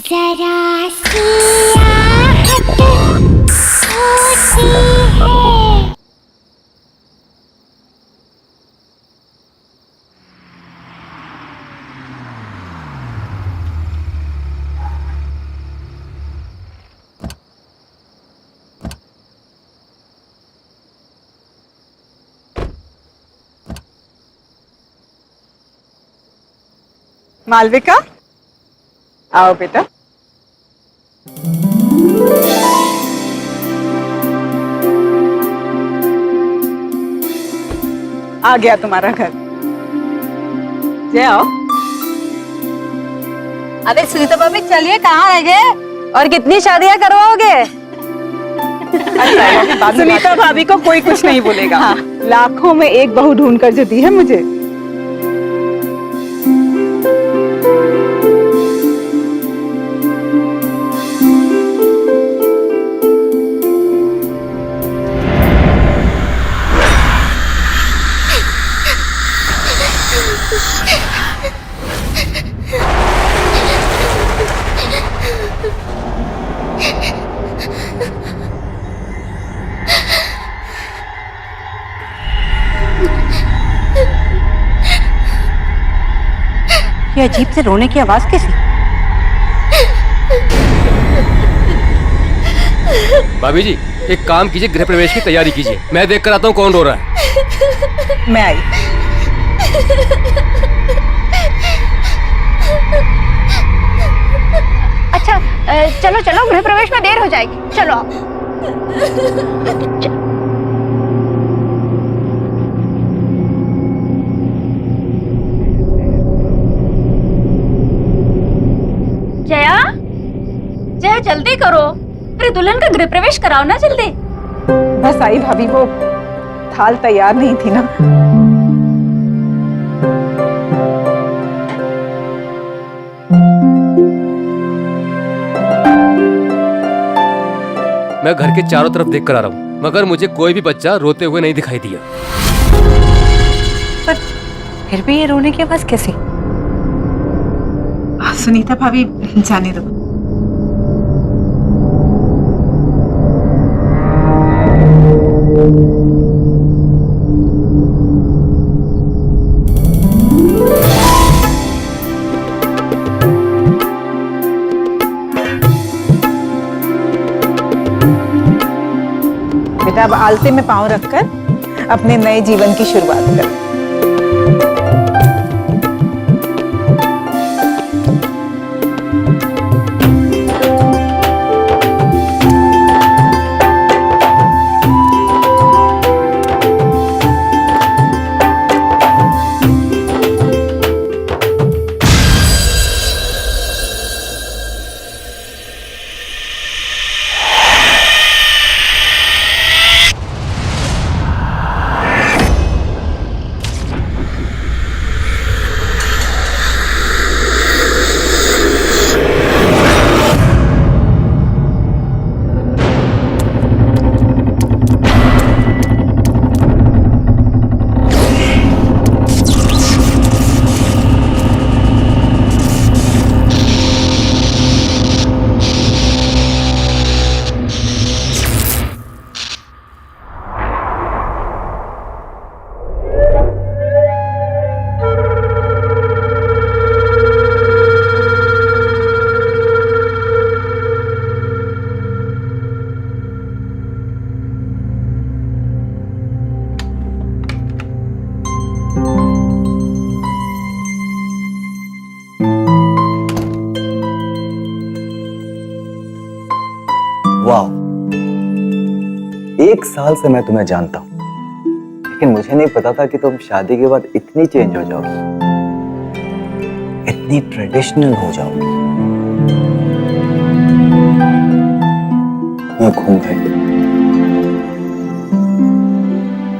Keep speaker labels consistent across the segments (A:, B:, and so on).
A: जरा सी आहट होती है।
B: मालविका, आओ बेटा। आ गया तुम्हारा घर। जय आओ।
C: अरे सुनीता भाभी चलिए, कहाँ रह गए और कितनी शादियां करवाओगे?
B: सुनीता भाभी को कोई कुछ नहीं बोलेगा। हाँ। लाखों में एक बहू ढूंढ कर जो दी है मुझे।
C: ये अजीब से रोने की आवाज कैसी?
D: भाभी जी, एक काम कीजिए, गृह प्रवेश की तैयारी कीजिए। मैं देख कर आता हूँ कौन रो रहा है।
B: मैं आई।
A: अच्छा चलो चलो, गृह प्रवेश में देर हो जाएगी, चलो आओ।
E: जया, जया जल्दी करो, अरे दुल्हन का गृह प्रवेश कराओ ना जल्दी।
B: बस आई भाभी, वो थाल तैयार नहीं थी ना।
D: मैं घर के चारों तरफ देख कर आ रहा हूँ, मगर मुझे कोई भी बच्चा रोते हुए नहीं दिखाई दिया।
C: पर फिर भी ये रोने की आवाज कैसी?
B: सुनीता भाभी जाने दो। बेटा, अब आलते में पांव रखकर अपने नए जीवन की शुरुआत कर।
F: वाह, 1 साल से मैं तुम्हें जानता हूं, लेकिन मुझे नहीं पता था कि तुम शादी के बाद इतनी चेंज हो जाओगी, इतनी ट्रेडिशनल हो जाओगी। ये घूंघट,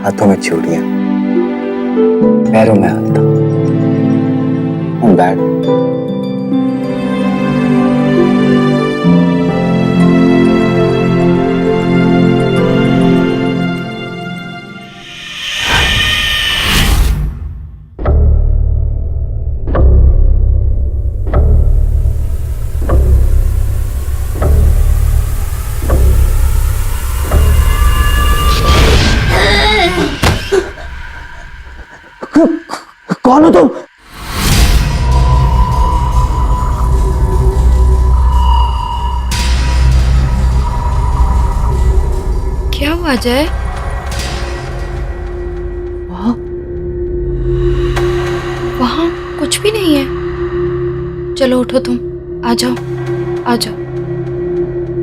F: हाथों में चूड़ियां, पैरों में हल्का, बैड कौन हो तुम?
A: क्या हुआ जय? वहाँ कुछ भी नहीं है। चलो उठो, तुम आ जाओ, आ जाओ।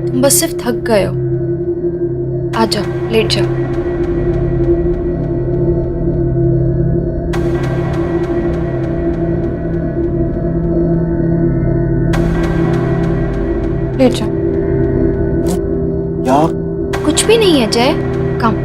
A: तुम बस सिर्फ थक गए हो। आ जाओ, लेट जाओ। लेट जाओ।
F: क्या?
A: कुछ भी नहीं है जय, कम।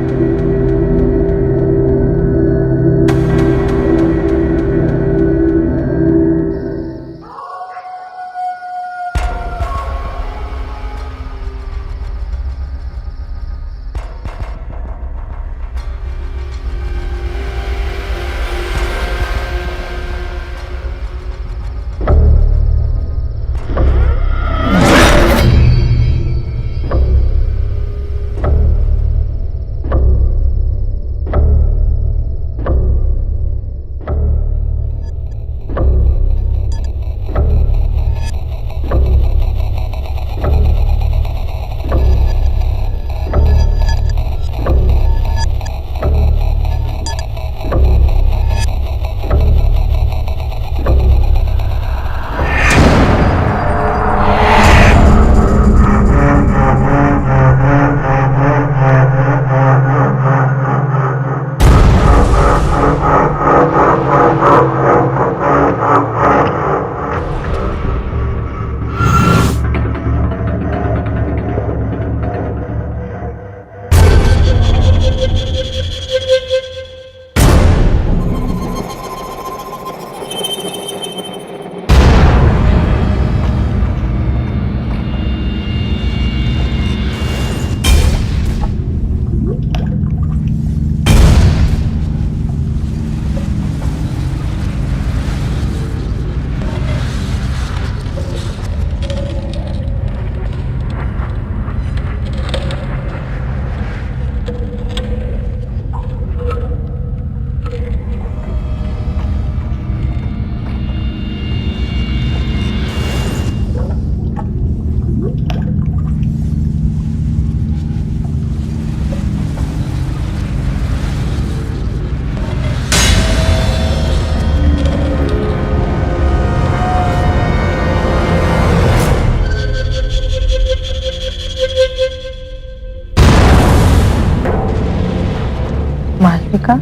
B: मालविका,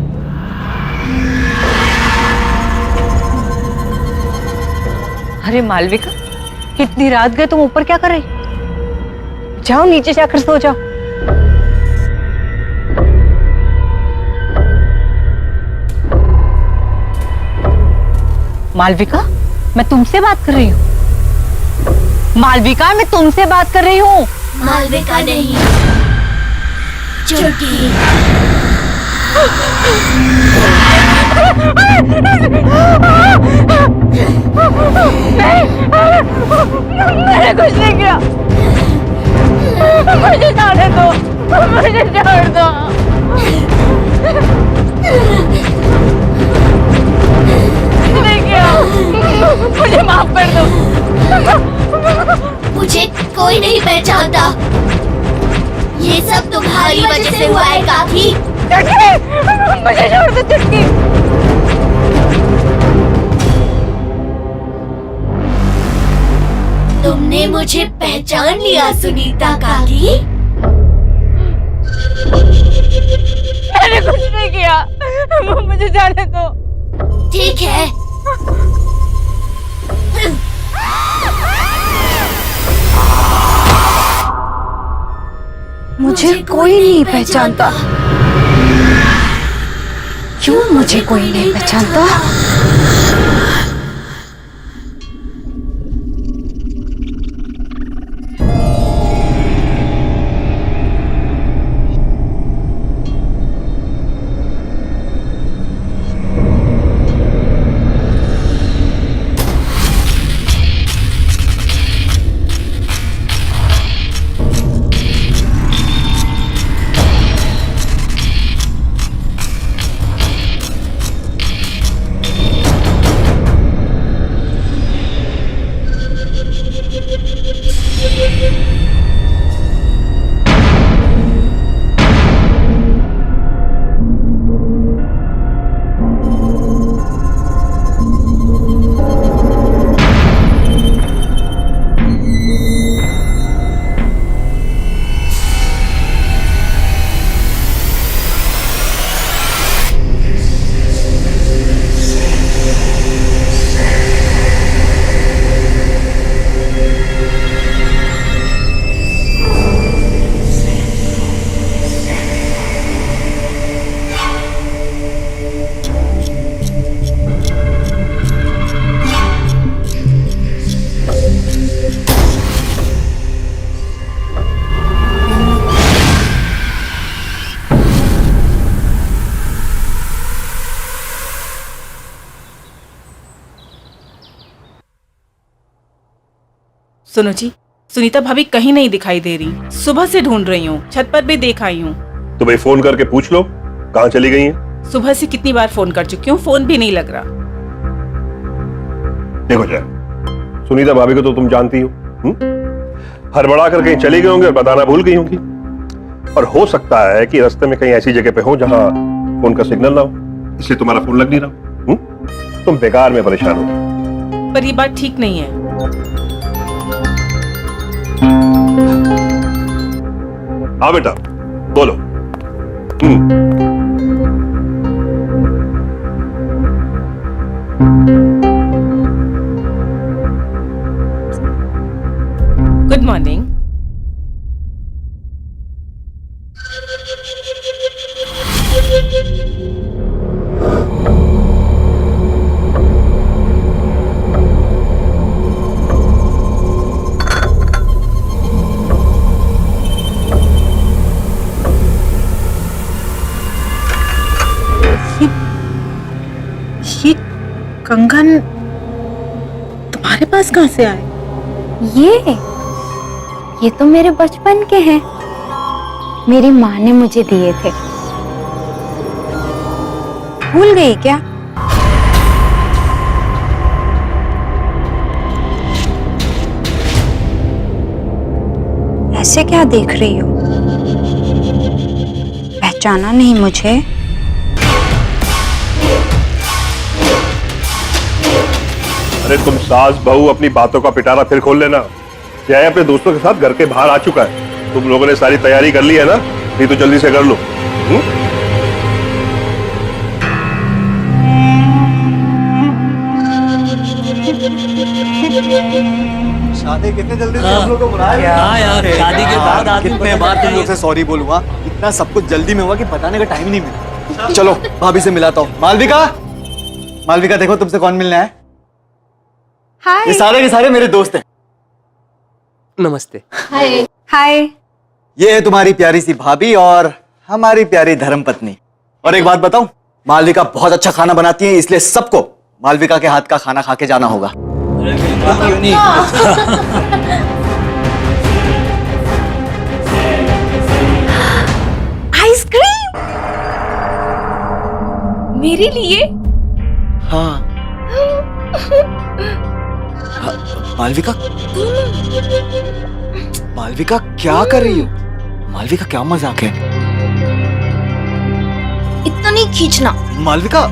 B: अरे मालविका, इतनी रात गए तुम ऊपर क्या कर रही? जाओ नीचे जाकर सो जाओ। मालविका, मैं तुमसे बात कर रही हूँ। मालविका, मैं तुमसे बात कर रही हूँ।
E: मालविका नहीं, चुटकी।
B: मैंने कुछ नहीं किया। मुझे जाने दो, मुझे छोड़ दो। नहीं किया, मुझे माफ कर दो।
E: मुझे कोई नहीं पहचानता। ये सब तुम्हारी वजह से हुआ है काकी।
B: मुझे छोड़ दो चुटकी।
E: तुमने मुझे पहचान लिया सुनीता काकी।
B: मैंने कुछ नहीं किया, मुझे जाने दो।
E: ठीक है।
A: मुझे कोई नहीं पहचानता। क्यों मुझे कोई नहीं पहचानता?
G: सुनो जी, सुनीता भाभी कहीं नहीं दिखाई दे रही। सुबह से ढूंढ रही हूँ, छत पर भी देख आई हूँ।
H: तो भाई फोन करके पूछ लो कहाँ चली गई हैं।
G: सुबह से कितनी बार फोन कर चुकी हूँ, फोन भी नहीं लग रहा।
H: देखो जय, सुनीता भाभी को तो तुम जानती हो, हड़बड़ा कर कहीं चली गई होंगी और बताना भूल गई होंगी। और हो सकता है कि रास्ते में कहीं ऐसी जगह पे हो जहां फोन का सिग्नल ना हो, इसलिए तुम्हारा फोन लग नहीं रहा। तुम बेकार में परेशान हो।
G: पर ये बात ठीक नहीं है।
H: हाँ बेटा बोलो।
G: Good morning. ये कंगन तुम्हारे पास कहाँ से आए?
I: ये तो मेरे बचपन के हैं। मेरी माँ ने मुझे दिए थे। भूल गई क्या? ऐसे क्या देख रही हो? पहचाना नहीं मुझे?
H: अरे तुम सास बहू अपनी बातों का पिटारा फिर खोल लेना। जय अपने दोस्तों के साथ घर के बाहर आ चुका है। तुम लोगों ने सारी तैयारी कर ली है ना? नहीं तो जल्दी से कर लो।
F: शादी कितने जल्दी से हम लोग को बुलाया?
J: हाँ यार, शादी के बाद आदमी
F: कितने बार तुम लोग से सॉरी बोलूंगा, इतना सब कुछ जल्दी में हुआ कि बताने का टाइम ही नहीं मिला। चलो भाभी से मिलाता हूँ। मालविका, मालविका देखो तुमसे कौन मिलने आया।
I: हाय।
F: ये सारे के सारे मेरे दोस्त हैं।
D: नमस्ते।
I: हाय हाय।
F: ये है तुम्हारी प्यारी सी भाभी और हमारी प्यारी धर्मपत्नी। और एक बात बताऊं, मालविका बहुत अच्छा खाना बनाती है, इसलिए सबको मालविका के हाथ का खाना खा के जाना होगा।
J: क्यों नहीं?
I: आइसक्रीम
G: मेरे लिए?
F: हाँ। मालविका, मालविका क्या कर रही हो? मालविका क्या मजाक है?
A: इतना नहीं खींचना।
F: मालविका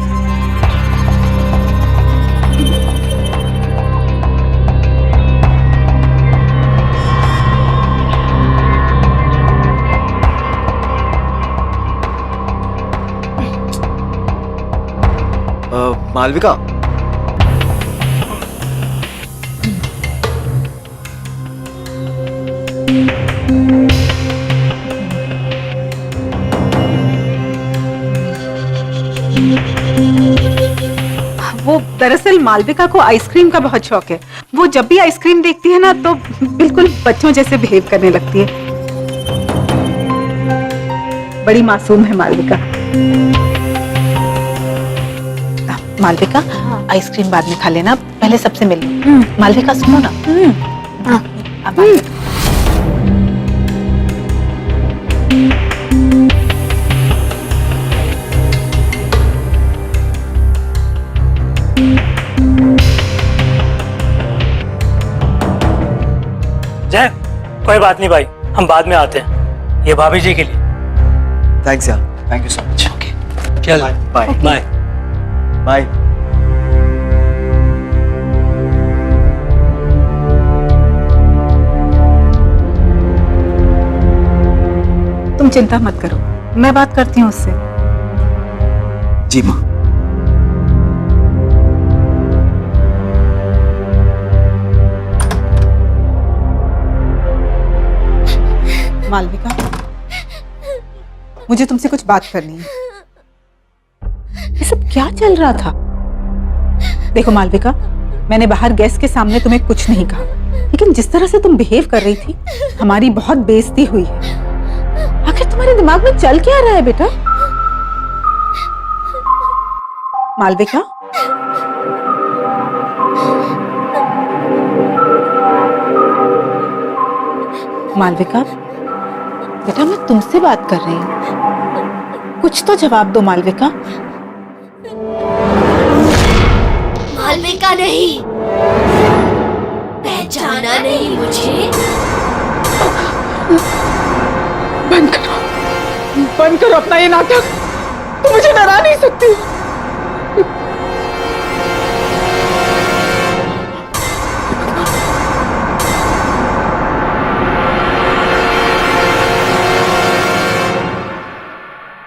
F: मालविका
G: वो दरअसल मालविका को आइसक्रीम का बहुत शौक है। वो जब भी आइसक्रीम देखती है ना तो बिल्कुल बच्चों जैसे बिहेव करने लगती है। बड़ी मासूम है मालविका। मालविका, आइसक्रीम बाद में खा लेना, पहले सबसे मिल लो। मालविका सुनो ना। अब
J: जय, कोई बात नहीं भाई, हम बाद में आते हैं। ये भाभी जी के लिए।
F: थैंक्स यार, थैंक यू सो मच।
J: चल
F: बाय
J: बाय।
F: बाय।
G: तुम चिंता मत करो, मैं बात करती हूँ उससे।
F: जी माँ।
G: मालविका, मुझे तुमसे कुछ बात करनी है। ये सब क्या चल रहा था? देखो मालविका, मैंने बाहर गेस्ट के सामने तुम्हें कुछ नहीं कहा, लेकिन जिस तरह से तुम बिहेव कर रही थी, हमारी बहुत बेइज्जती हुई है। आखिर तुम्हारे दिमाग में चल क्या रहा है बेटा? मालविका, मालविका, बेटा मैं तुमसे बात कर रही हूँ, कुछ तो जवाब दो मालविका।
K: मालविका नहीं, पहचाना नहीं मुझे?
G: बंद करो अपना ये नाटक, तुम मुझे डरा नहीं सकती।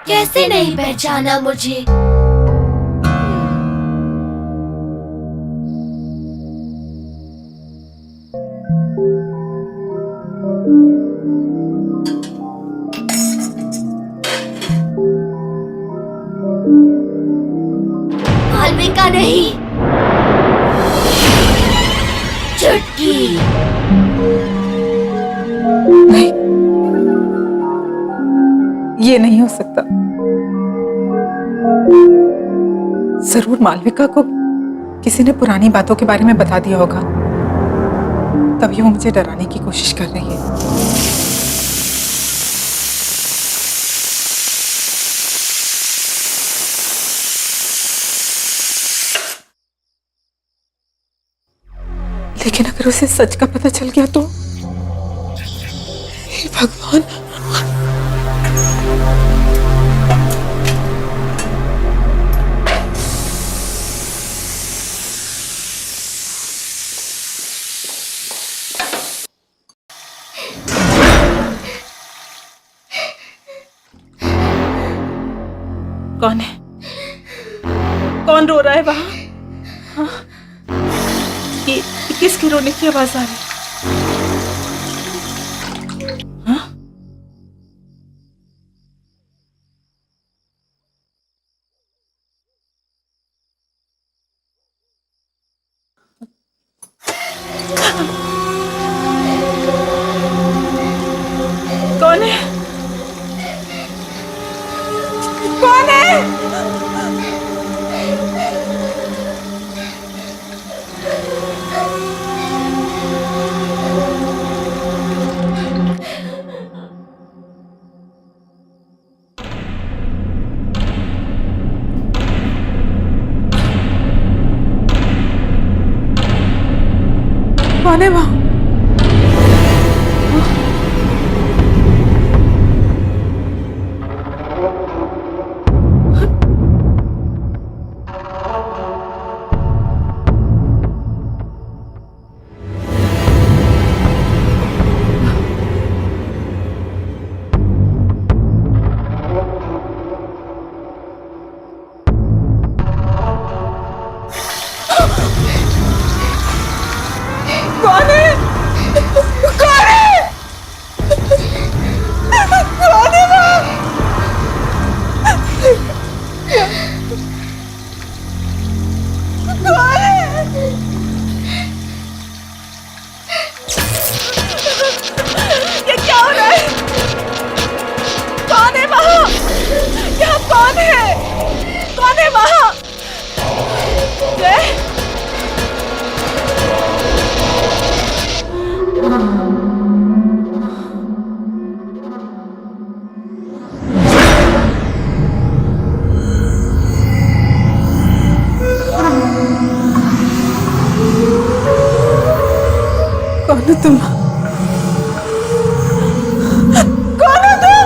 K: कैसे नहीं पहचाना मुझे? मालविका नहीं, चुटकी।
G: नहीं, ये नहीं हो सकता। जरूर मालविका को किसी ने पुरानी बातों के बारे में बता दिया होगा, तभी वो मुझे डराने की कोशिश कर रही है। लेकिन अगर उसे सच का पता चल गया तो? हे भगवान। कौन है? कौन रो रहा है वहां? हाँ? ये किसकी रोने की आवाज आ रही है? हाँ? कौन है? कौन है? कौन है वहां? कौन है? कौन है? कौन है वहां? कौन है? ये क्या हो रहा है? कौन है वहां? यहाँ कौन है? कौन है वहां? जय, कौन हो तुम? कौन हो तुम?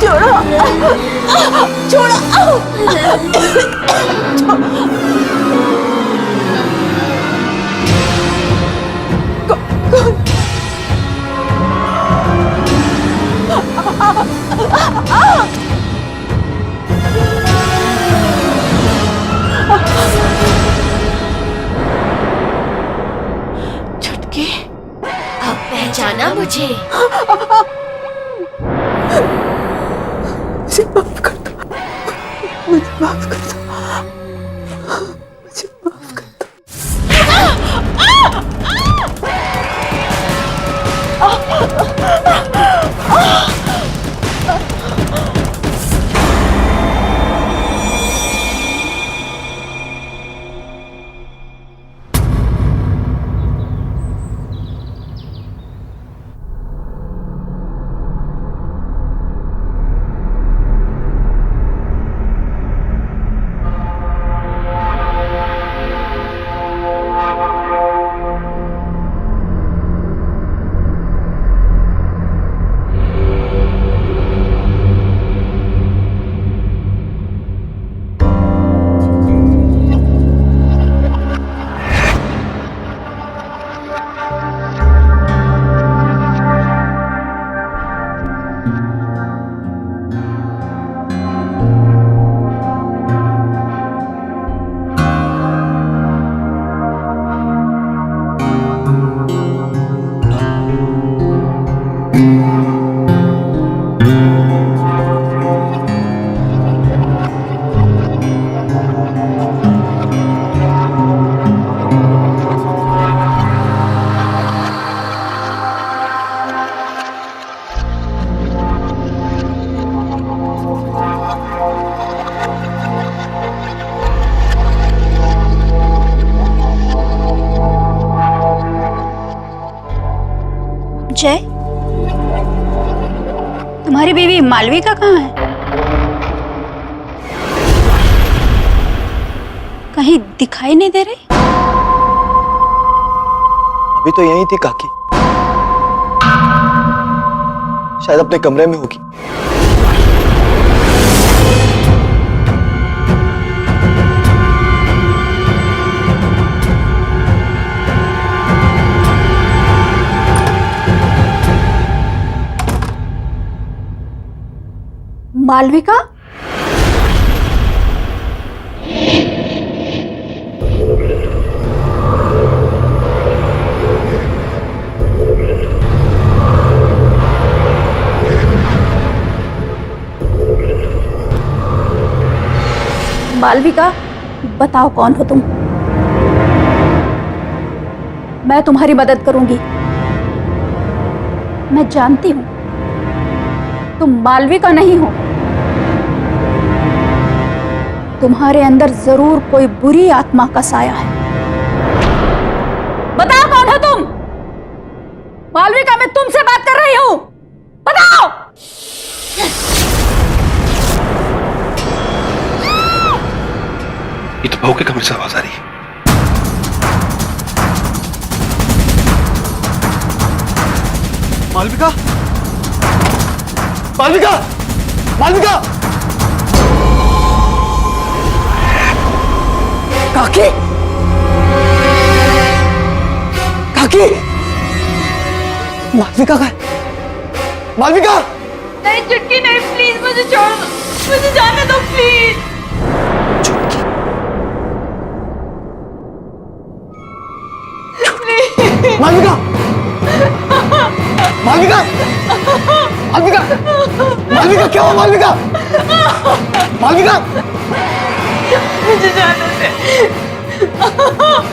G: छोड़ो, छोड़ो, छोड़ो। छुटकी,
K: अब पहचाना मुझे?
G: मुझे माफ कर दो, मुझे माफ कर दो, मुझे माफ कर दो।
E: जय, तुम्हारी बीवी मालविका कहाँ है? कहीं दिखाई नहीं दे रही।
F: अभी तो यही थी काकी, शायद अपने कमरे में होगी।
E: मालविका, मालविका, बताओ कौन हो तुम? मैं तुम्हारी मदद करूंगी। मैं जानती हूं तुम मालविका नहीं हो। तुम्हारे अंदर जरूर कोई बुरी आत्मा का साया है। बताओ कौन हो तुम? मालविका, मैं तुमसे बात कर रही हूं, बताओ।
H: ये तो बहू के कमरे से आवाज आ रही है।
F: मालविका, मालविका, मालविका, काकी, काकी, मालविका का, मालविका।
E: नहीं चुटकी, नहीं, प्लीज मुझे छोड़ दो, मुझे जाने दो प्लीज।
F: मालविका, मालविका, मालविका, मालविका, क्या हुआ मालविका? मालविका,
E: मुझे जाने दे।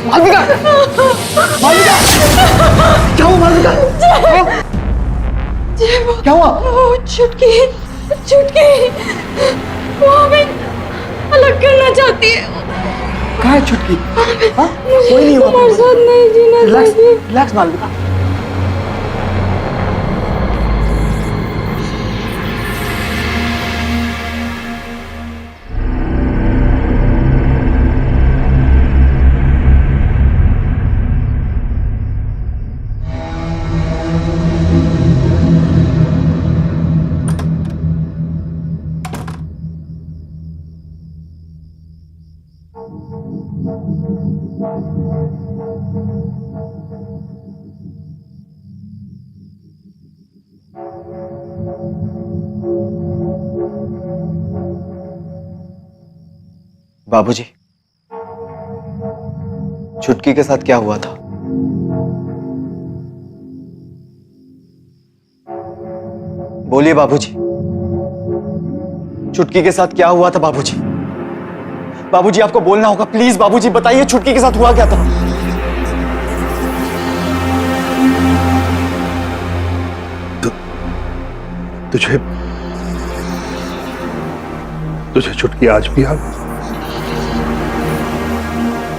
F: मालविका, मालविका, क्या हुआ मालविका? क्या हुआ?
E: चुटकी, चुटकी, वो हमें अलग करना चाहती है।
F: कहाँ है चुटकी? हाँ? कोई नहीं हुआ।
E: तुम्हारे साथ नहीं जीना चाहती।
F: रिलैक्स मालविका। बाबूजी, चुटकी के साथ क्या हुआ था? बोलिए बाबूजी, चुटकी के साथ क्या हुआ था बाबूजी? बाबूजी आपको बोलना होगा, प्लीज बाबूजी बताइए, चुटकी के साथ हुआ क्या था?
H: तुझे चुटकी आज भी याद?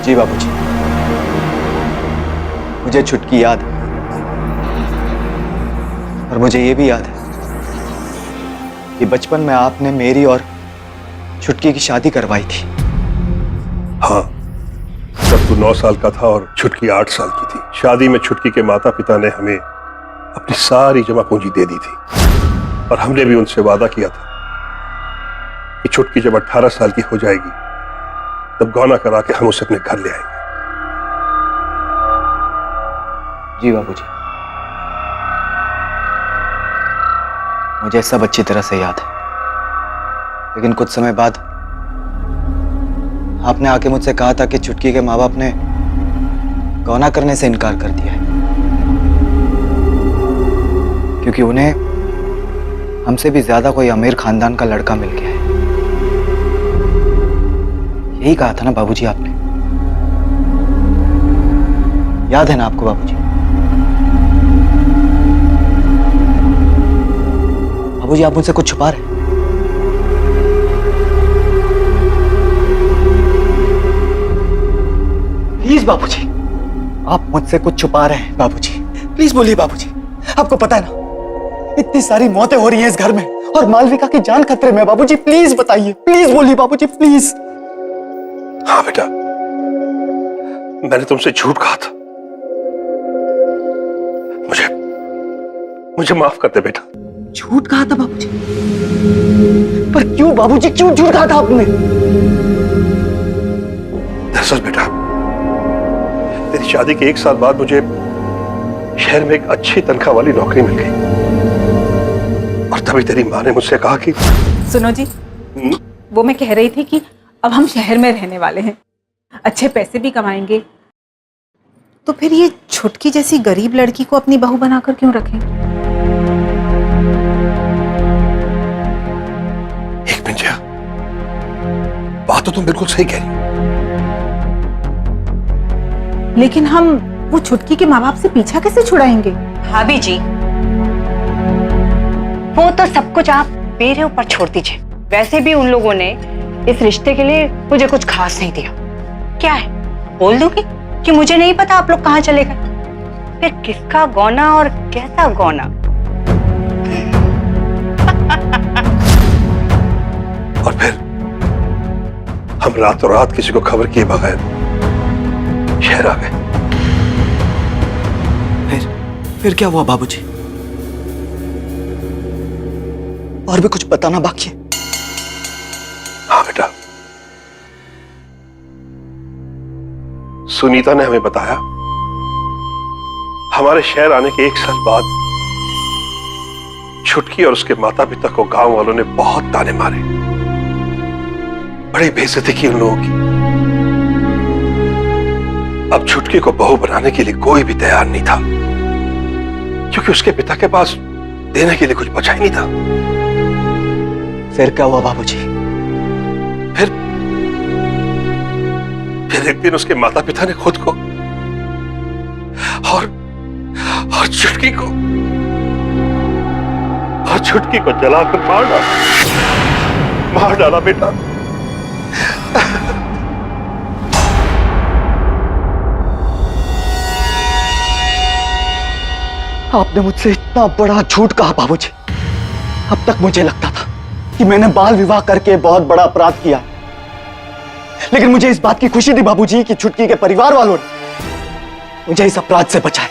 F: जी बाबूजी, मुझे चुटकी याद है, और मुझे ये भी याद है कि बचपन में आपने मेरी और चुटकी की शादी करवाई थी।
H: हाँ, जब तू 9 साल का था और चुटकी 8 साल की थी। शादी में चुटकी के माता पिता ने हमें अपनी सारी जमा पूंजी दे दी थी, और हमने भी उनसे वादा किया था कि चुटकी जब 18 साल की हो जाएगी तब गौना करा के हम उसे अपने घर ले आएंगे।
F: जी बाबूजी, मुझे सब अच्छी तरह से याद है, लेकिन कुछ समय बाद आपने आके मुझसे कहा था कि चुटकी के माँ बाप ने गौना करने से इनकार कर दिया है, क्योंकि उन्हें हमसे भी ज्यादा कोई अमीर खानदान का लड़का मिल गया है। यही कहा था ना बाबूजी आपने? याद है ना आपको बाबूजी? बाबूजी आप मुझसे कुछ छुपा रहे हैं? प्लीज बाबूजी, आप मुझसे कुछ छुपा रहे हैं बाबूजी, प्लीज बोलिए बाबूजी। आपको पता है ना, इतनी सारी मौतें हो रही हैं इस घर में और मालविका की जान खतरे में। बाबूजी प्लीज बताइए, प्लीज बोलिए बाबूजी प्लीज।
H: हाँ बेटा, मैंने तुमसे झूठ कहा था। मुझे माफ कर दे बेटा।
F: झूठ कहा था बाबूजी? पर क्यों बाबूजी, क्यों झूठ कहा था आपने?
H: दरअसल बेटा, तेरी शादी के 1 साल बाद मुझे शहर में एक अच्छी तनख्वाह वाली नौकरी मिल गई और तभी तेरी माँ ने मुझसे कहा कि
G: सुनो जी, वो मैं कह रही थी कि अब हम शहर में रहने वाले हैं, अच्छे पैसे भी कमाएंगे, तो फिर ये छुटकी जैसी गरीब लड़की को अपनी बहू बनाकर क्यों रखें?
H: एक मिनट जया, बात तो तुम बिल्कुल सही कह रही हो,
G: लेकिन हम वो छुटकी के माँ बाप से पीछा कैसे छुड़ाएंगे?
B: भाभी जी, वो तो सब कुछ आप मेरे ऊपर छोड़ दीजिए। वैसे भी उन लोगों ने इस रिश्ते के लिए मुझे कुछ खास नहीं दिया। क्या है, बोल दूंगी कि मुझे नहीं पता आप लोग कहाँ चले गए। फिर किसका गौना और कैसा गौना।
H: और फिर हम रातों रात किसी को खबर किए बगैर शहर आ गए।
F: फिर क्या हुआ बाबूजी? और भी कुछ बताना बाकी है?
H: हाँ बेटा, सुनीता ने हमें बताया हमारे शहर आने के 1 साल बाद छुटकी और उसके माता पिता को गांव वालों ने बहुत ताने मारे, बड़ी बेइज्जती की उन लोगों की। अब छुटकी को बहू बनाने के लिए कोई भी तैयार नहीं था, क्योंकि उसके पिता के पास देने के लिए कुछ बचा ही नहीं था।
F: फिर क्या हुआ बाबूजी?
H: फिर एक दिन उसके माता पिता ने खुद को और छुटकी को जलाकर मार डाला बेटा।
F: आपने मुझसे इतना बड़ा झूठ कहा बाबूजी। अब तक मुझे लगता था कि मैंने बाल विवाह करके बहुत बड़ा अपराध किया, लेकिन मुझे इस बात की खुशी थी बाबूजी कि छुटकी के परिवार वालों ने मुझे इस अपराध से बचाया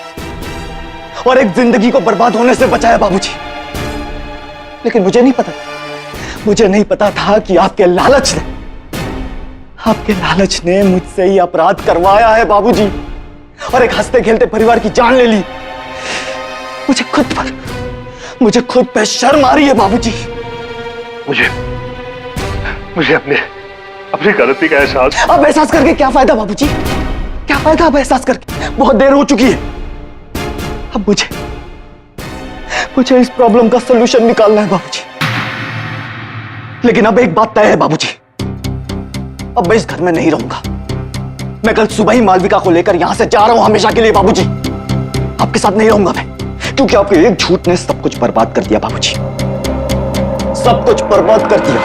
F: और एक जिंदगी को बर्बाद होने से बचाया बाबूजी। लेकिन मुझे नहीं पता था कि आपके लालच ने मुझसे ही अपराध करवाया है बाबूजी, और एक हंसते खेलते परिवार की जान ले ली। मुझे खुद पे शर्म आ रही है बाबूजी।
H: मुझे अपनी गलती का एहसास।
F: अब एहसास करके क्या फायदा बाबूजी? क्या फायदा अब एहसास करके? बहुत देर हो चुकी है। अब मुझे इस प्रॉब्लम का सलूशन निकालना है बाबूजी। लेकिन अब एक बात तय है बाबूजी, अब मैं इस घर में नहीं रहूंगा। मैं कल सुबह ही मालविका को लेकर यहां से जा रहा हूं हमेशा के लिए बाबूजी। आपके साथ नहीं रहूंगा मैं, क्योंकि आपके एक झूठ ने सब कुछ बर्बाद कर दिया बाबूजी, सब कुछ बर्बाद कर दिया।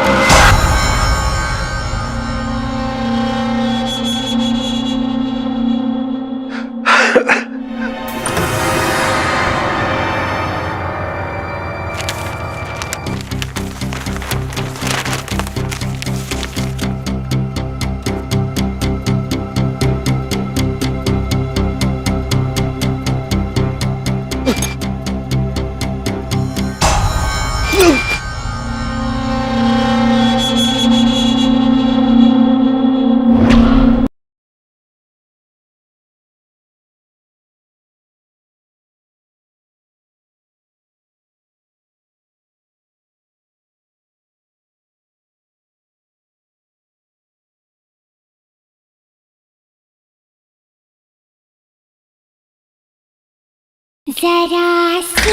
I: जरा सी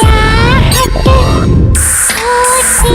I: आहट होती है।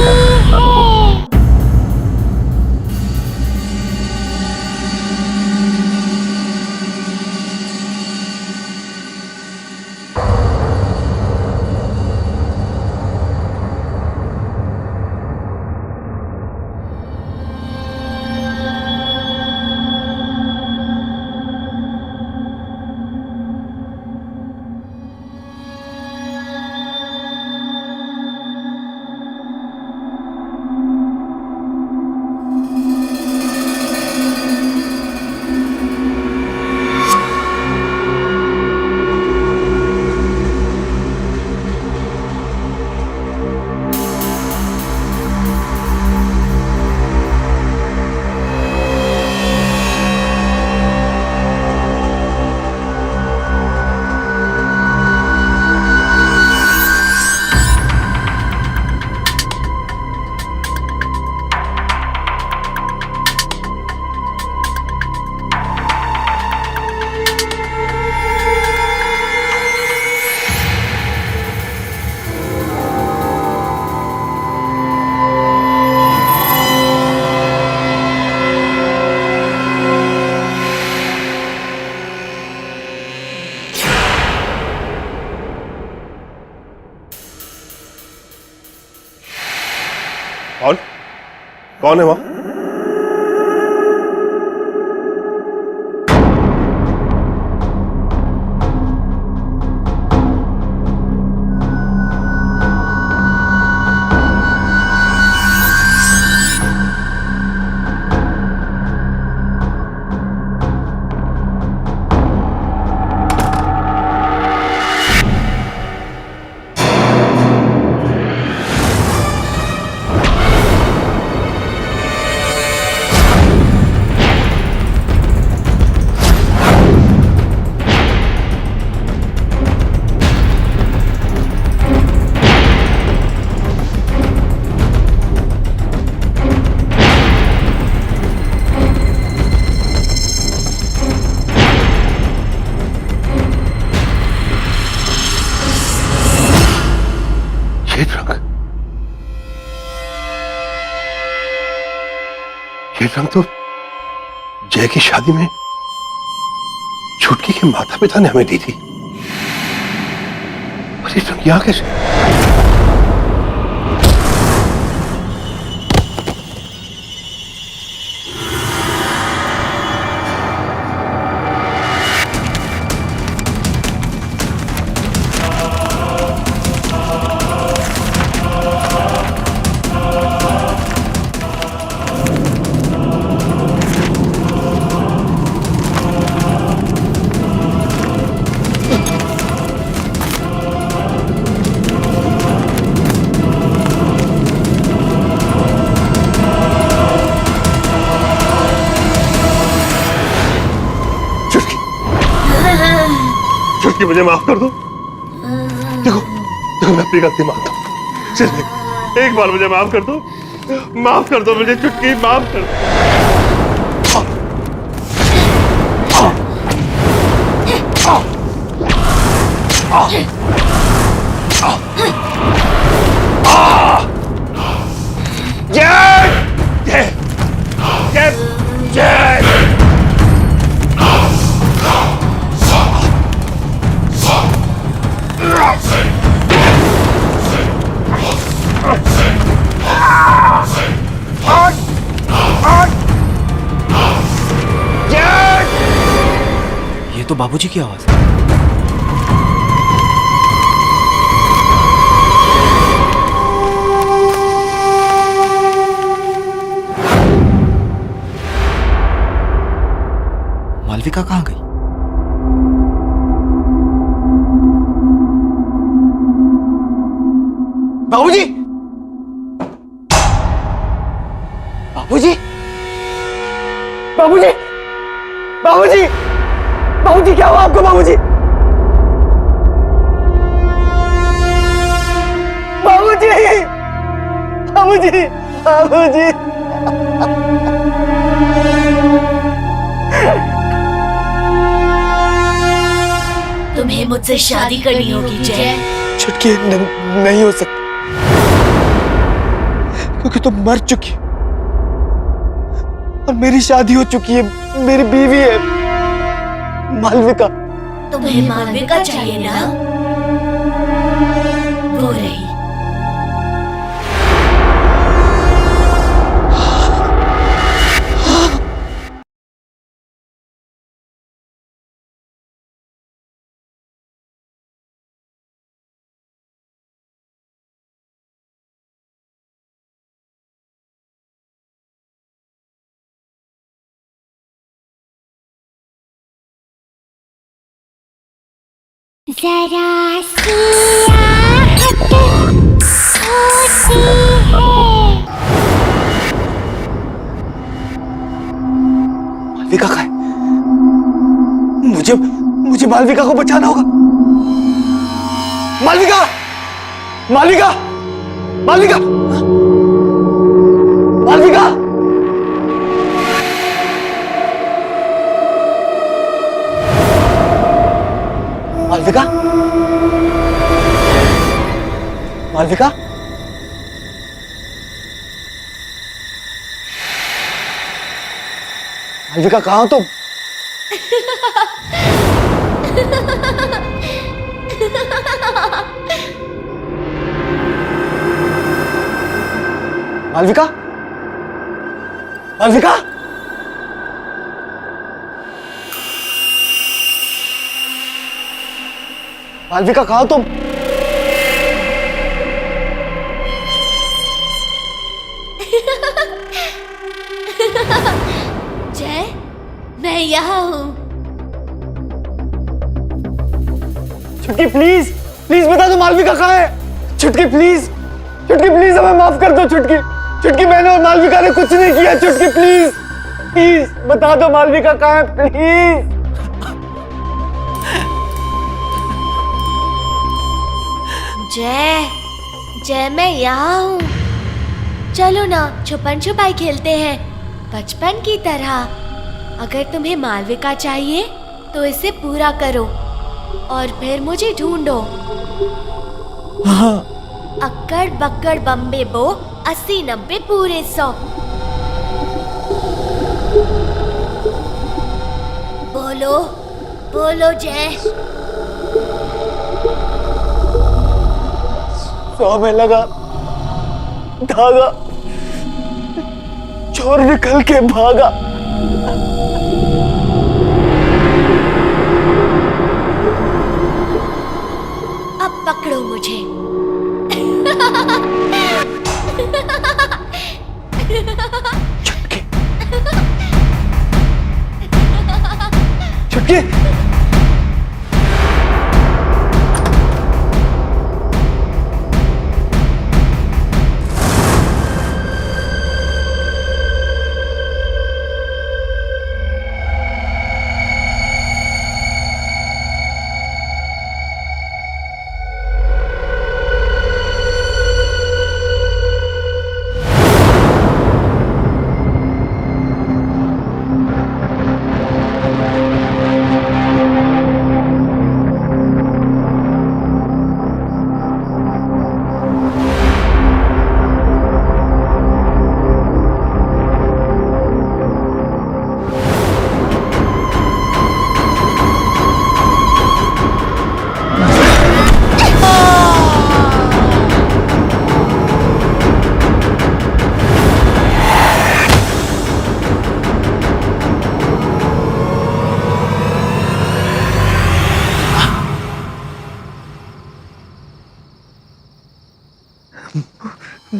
H: कौन है वहां? ये रंग तो जय की शादी में छुटकी के माता पिता ने हमें दी थी, और ये रंग यहां कैसे? छुटकी मुझे माफ कर दो। देखो देखो मैं अपनी गलती मानता हूँ, सिर्फ एक बार मुझे माफ कर दो, माफ कर दो मुझे छुटकी, माफ कर दो। जय जय जय जय।
F: ये तो बाबूजी की आवाज है। मालविका कहाँ गई? बाबूजी! बाबूजी! बाबूजी! बाबूजी! बाबूजी क्या हुआ आपको बाबूजी? बाबूजी! बाबूजी! बाबूजी!
K: तुम्हें मुझसे शादी करनी होगी जय।
F: छुटकी नहीं हो सकती, क्योंकि तुम मर चुकी और मेरी शादी हो चुकी है, मेरी बीवी है मालविका।
K: तुम्हें मालविका चाहिए ना, वो रही।
I: जरा सी आहट होती है।
F: मालविका कहाँ है? मुझे मालविका को बचाना होगा। मालविका! मालविका! मालविका! मालविका! मालविका? मालविका? मालविका कहाँ हो तुम? मालविका? मालविका, मालविका कहाँ तुम?
K: जय, मैं यहाँ हूँ।
F: छुटकी प्लीज, प्लीज बता दो मालविका कहाँ है। छुटकी प्लीज, छुटकी प्लीज हमें माफ कर दो। छुटकी, छुटकी मैंने और मालविका ने कुछ नहीं किया। छुटकी प्लीज, प्लीज बता दो मालविका कहाँ है प्लीज।
K: जय, जय मैं यहाँ हूँ। चलो ना छुपन छुपाई खेलते हैं बचपन की तरह। अगर तुम्हें मालविका चाहिए तो इसे पूरा करो और फिर मुझे ढूंढो।
F: हाँ।
K: अक्कड़ बक्कड़ बम्बे बो 80 90 पूरे 100। बोलो बोलो जय।
F: 100 में लगा धागा, चोर निकल के भागा।
K: अब पकड़ो मुझे।
F: छुटकी, छुटकी,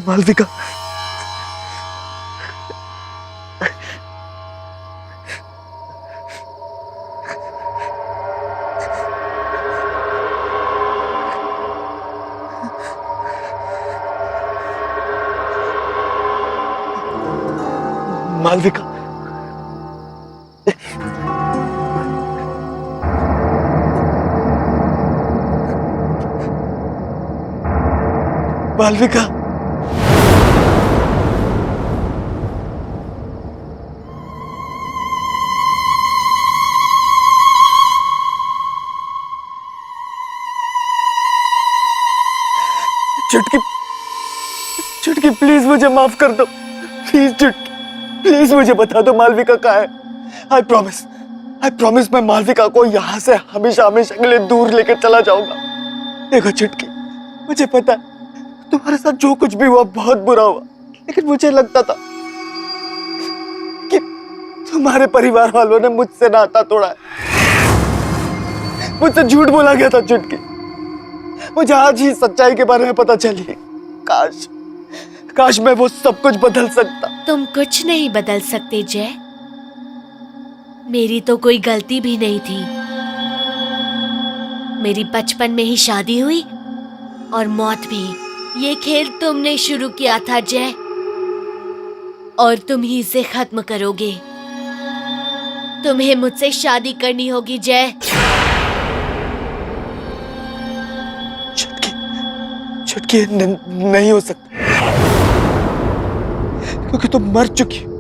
F: मालविका, मालविका, मालविका, चुटकी, चुटकी प्लीज मुझे माफ कर दो। प्लीज चुटकी, प्लीज मुझे बता दो मालविका कहाँ है। आई प्रॉमिस मैं मालविका को यहाँ से हमेशा हमेशा के लिए दूर लेकर चला जाऊंगा। देखो चुटकी, मुझे पता है तुम्हारे साथ जो कुछ भी हुआ बहुत बुरा हुआ, लेकिन मुझे लगता था कि तुम्हारे परिवार वालों ने मुझसे नाता तोड़ा है, मुझसे झूठ बोला गया था। चुटकी, मुझे आज ही सच्चाई के बारे में पता चली। काश काश मैं वो सब कुछ बदल सकता।
K: तुम कुछ नहीं बदल सकते जय। मेरी तो कोई गलती भी नहीं थी। मेरी बचपन में ही शादी हुई और मौत भी। ये खेल तुमने शुरू किया था जय, और तुम ही इसे खत्म करोगे। तुम्हें मुझसे शादी करनी होगी जय।
F: छुटकी, नहीं हो सकता, क्योंकि तुम मर चुकी हो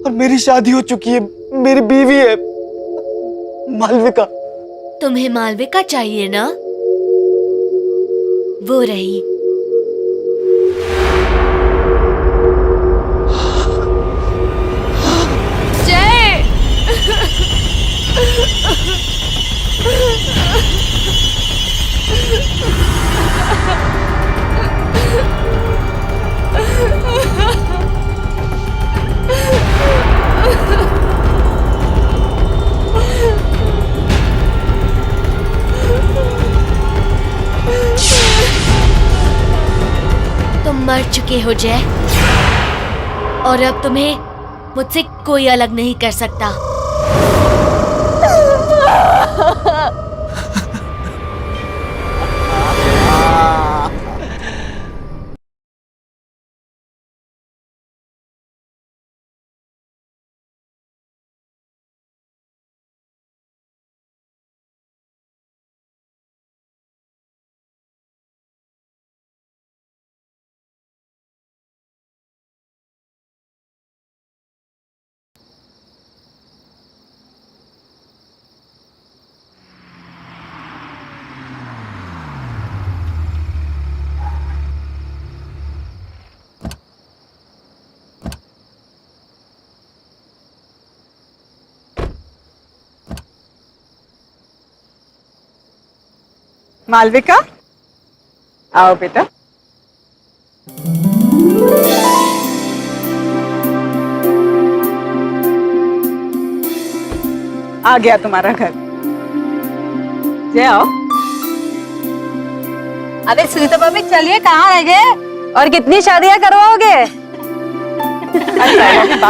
F: और मेरी शादी हो चुकी है, मेरी बीवी है मालविका।
K: तुम्हें मालविका चाहिए ना? वो रही।
A: जय।
K: मर चुके हो जय, और अब तुम्हें मुझसे कोई अलग नहीं कर सकता।
G: मालविका, आओ बेटा। आ गया तुम्हारा घर। जय आओ।
C: अरे सुनीता भाभी चलिए, कहाँ रह गए और कितनी शादियां करवाओगे?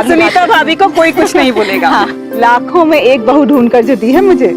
G: सुनीता भाभी को कोई कुछ नहीं बोलेगा। हाँ। लाखों में एक बहू ढूंढ कर जो दी है मुझे,